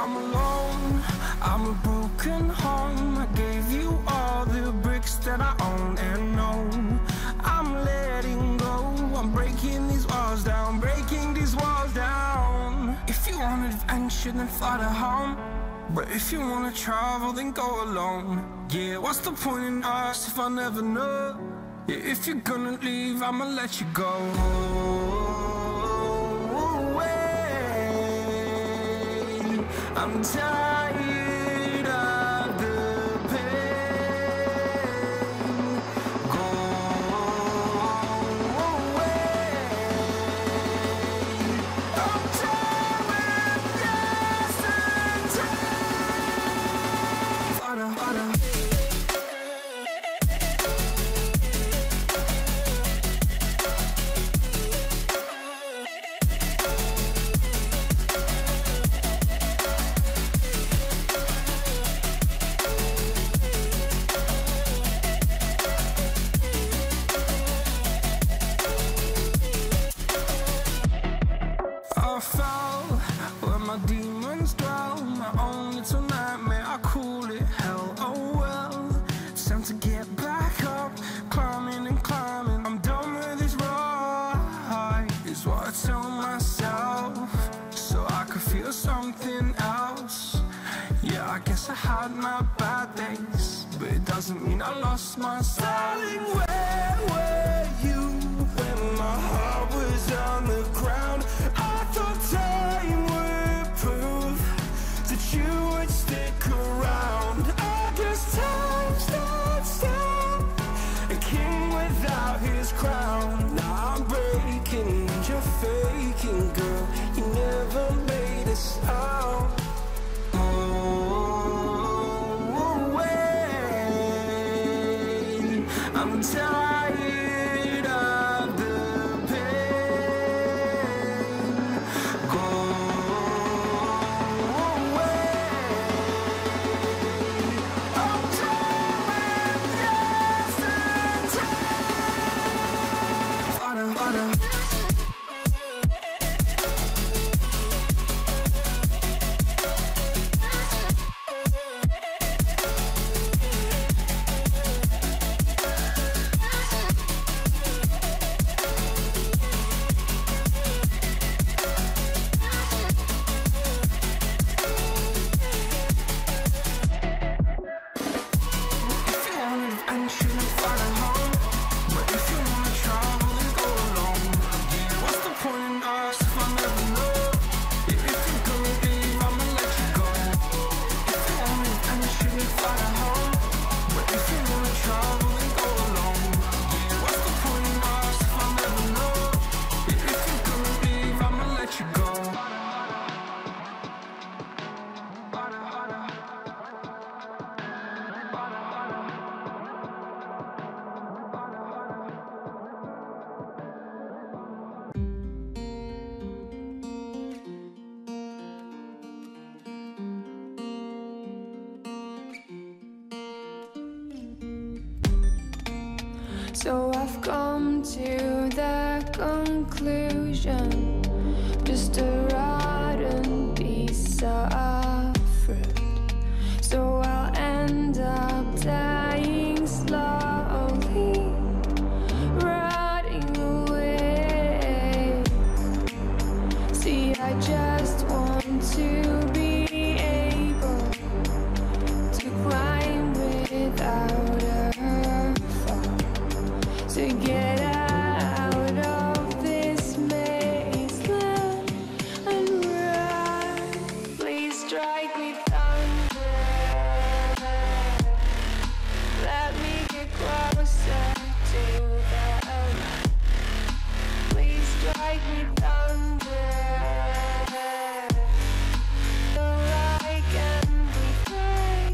I'm alone, I'm a broken home. I gave you all the bricks that I own and know. I'm letting go, I'm breaking these walls down, breaking these walls down. If you want adventure, then fly to home. But if you wanna travel, then go alone. Yeah, what's the point in us if I never know? Yeah, if you're gonna leave, I'ma let you go. I'm tired of the pain. Go away. I'm tired of yesterday. Harder, harder. Demons dwell, my own little nightmare, I call it hell. Oh well, it's time to get back up, climbing and climbing. I'm done with this ride, is what I tell myself, so I could feel something else. Yeah, I guess I had my bad days, but it doesn't mean I lost myself. Darling, where were you when my heart was on the ground? I thought time would prove that you would stick around. I guess time stood still, a king without his crown. Now I'm breaking, you're faking, girl. You never made a sound. Oh, wait, I'm tired of the pain. Go away. I'm tired of yesterday. Harder, harder. So I've come to the conclusion, just a rotten piece of fruit. So I'll end up dying slowly, rotting away. See, I just want to be able to climb without a fall, to get out of this mazeland and run. Please strike me thunder, let me get closer to them. Please strike me thunder, so I can be free.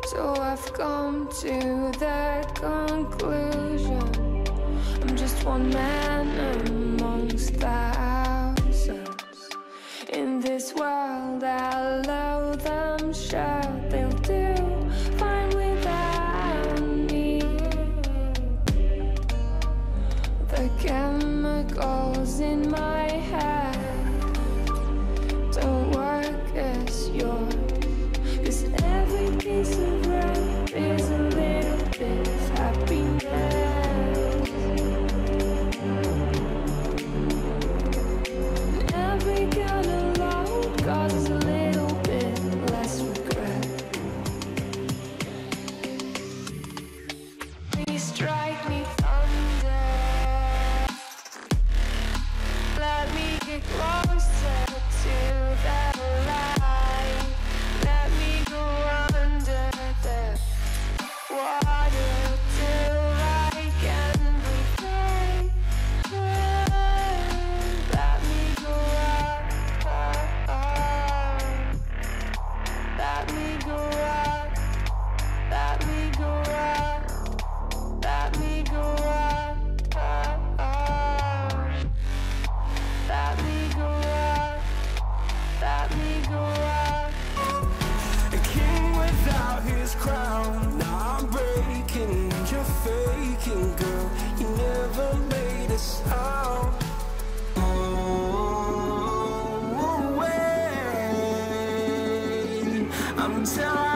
So I've come to the conclusion, I'm just one man amongst thousands. In this world I'll allow them, sure they'll do fine without me. The chemicals in my until I